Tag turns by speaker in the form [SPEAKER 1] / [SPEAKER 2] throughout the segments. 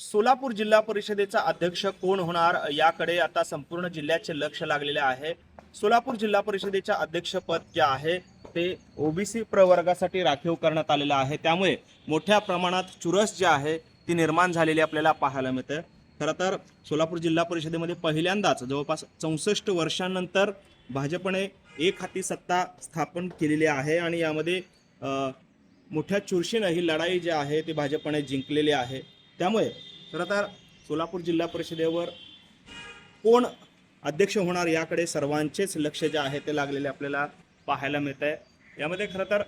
[SPEAKER 1] सोलापूर जिल्हा परिषदेचा अध्यक्ष कोण होणार याकडे आता संपूर्ण जिल्ह्याचे लक्ष लागलेले आहे। सोलापूर जिल्हा परिषदेच्या अध्यक्षपद जे आहे ते ओबीसी प्रवर्गासाठी राखीव करण्यात आलेलं आहे। त्यामुळे मोठ्या प्रमाणात चुरस जी आहे ती निर्माण झालेली आपल्याला पाहायला मिळते। खरं तर सोलापूर जिल्हा परिषदेमध्ये पहिल्यांदाच जवळपास 64 वर्षांनंतर भाजपने एक हाती सत्ता स्थापन केलेली आहे आणि यामध्ये मोठ्या चुरशीनं ही लढाई जी आहे ती भाजपने जिंकलेली आहे। त्यामुळे खरं तर सोलापूर जिल्हा परिषदेवर कोण अध्यक्ष होणार याकडे सर्वांचेच लक्ष जे आहे ते लागलेले आपल्याला पाहायला मिळत आहे। यामध्ये खरं तर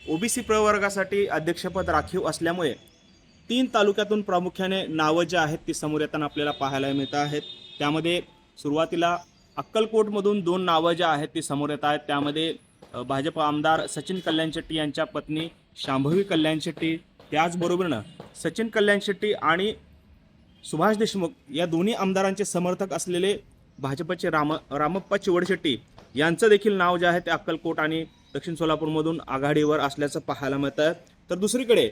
[SPEAKER 1] ओबीसी प्रवर्गासाठी अध्यक्षपद राखीव असल्यामुळे 3 तालुक्यातून प्रामुख्याने नावं जी आहेत ती समोर येताना आपल्याला पाहायला मिळत आहेत। त्यामध्ये सुरुवातीला अक्कलकोटमधून 2 नावं जी आहेत ती समोर येत आहेत। त्यामध्ये भाजप आमदार सचिन कल्याण शेट्टी यांच्या पत्नी शांभवी कल्याण शेट्टी, त्याचबरोबरनं सचिन कल्याण शेट्टी आणि सुभाष देशमुख या दोन्ही आमदारांचे समर्थक असलेले भाजपचे रामप्पा चिवडशेट्टी यांचं देखील नाव जे आहे ते अक्कलकोट आणि दक्षिण सोलापूरमधून आघाडीवर असल्याचं पाहायला मिळतं। तर दुसरीकडे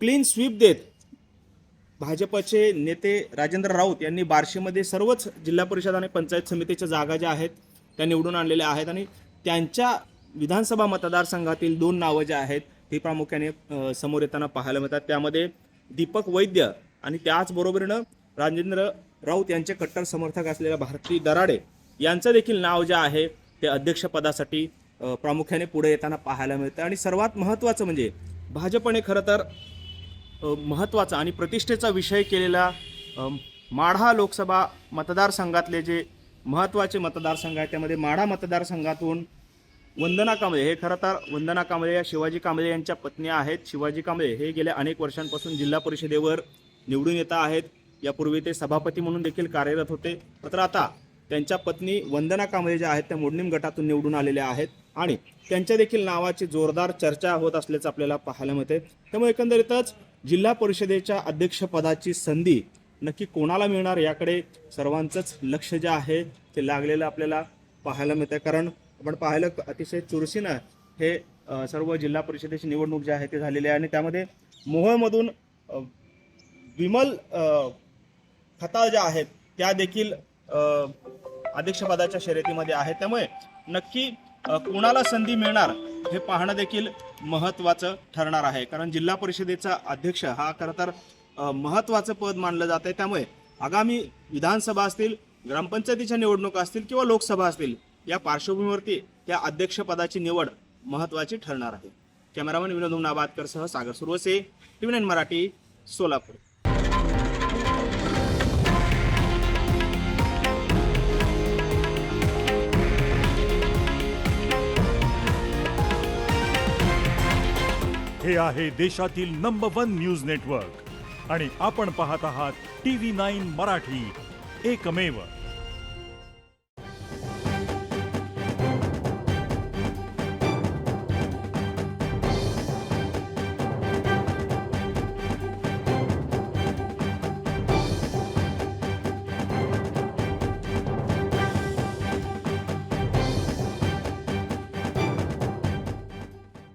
[SPEAKER 1] क्लीन स्वीप देत भाजपचे नेते राजेंद्र राऊत यांनी बार्शीमध्ये सर्वच जिल्हा परिषद आणि पंचायत समितीच्या जागा ज्या आहेत त्या निवडून आणलेल्या आहेत आणि त्यांच्या विधानसभा मतदारसंघातील 2 नावं जे आहेत ती प्रामुख्याने समोर येताना पाहायला मिळतात। त्यामध्ये दीपक वैद्य आणि त्याचबरोबरीनं राजेंद्र राऊत यांचे कट्टर समर्थक असलेल्या भारती दराडे यांचं देखील नाव जे आहे ते अध्यक्षपदासाठी प्रामुख्याने पुढे येताना पाहायला मिळतं। आणि सर्वात महत्त्वाचं म्हणजे भाजपने खरं तर महत्त्वाचा आणि प्रतिष्ठेचा विषय केलेला माढा लोकसभा मतदारसंघातले जे महत्त्वाचे मतदारसंघ आहेत त्यामध्ये माढा मतदारसंघातून वंदना कांबळे, हे खरं तर वंदना कांबळे या शिवाजी कांबळे यांच्या पत्नी आहेत। शिवाजी कांबळे हे गेल्या अनेक वर्षांपासून जिल्हा परिषदेवर निवडून येत आहेत। यापूर्वी ते सभापती म्हणून देखील कार्यरत होते, मात्र आता त्यांच्या पत्नी वंदना कांबळे ज्या आहेत त्या मोडणीम गटातून निवडून आलेल्या आहेत आणि त्यांच्या देखील नावाची जोरदार चर्चा होत असल्याचं आपल्याला पाहायला मिळते। त्यामुळे एकंदरीतच जिल्हा परिषदेच्या अध्यक्षपदाची संधी नक्की कोणाला मिळणार याकडे सर्वांचंच लक्ष जे आहे ते लागलेलं आपल्याला पाहायला मिळतं। कारण आपण पाहिलं अतिशय चुरशीनं हे सर्व जिल्हा परिषदेची निवडणूक जी आहे ते झालेली आहे आणि त्यामध्ये मोहोळमधून विमल खताळ ज्या आहेत त्या देखील अध्यक्षपदाच्या शर्यतीमध्ये आहेत। त्यामुळे नक्की कोणाला संधी मिळणार हे पाहणं देखील महत्त्वाचं ठरणार आहे। कारण जिल्हा परिषदेचा अध्यक्ष हा खरं तर महत्त्वाचं पद मानलं जात आहे। त्यामुळे आगामी विधानसभा असतील, ग्रामपंचायतीच्या निवडणुका असतील किंवा लोकसभा असतील, या पार्श्वभूमीवरती त्या अध्यक्षपदाची निवड महत्त्वाची ठरणार आहे। कॅमेरामन विनोद नाबादकर सह सागर सुरवसे, TV9 मराठी, सोलापूर।
[SPEAKER 2] हे आहे देशातील नंबर 1 न्यूज नेटवर्क आणि आपण पाहत आहात TV9 मराठी, एकमेव।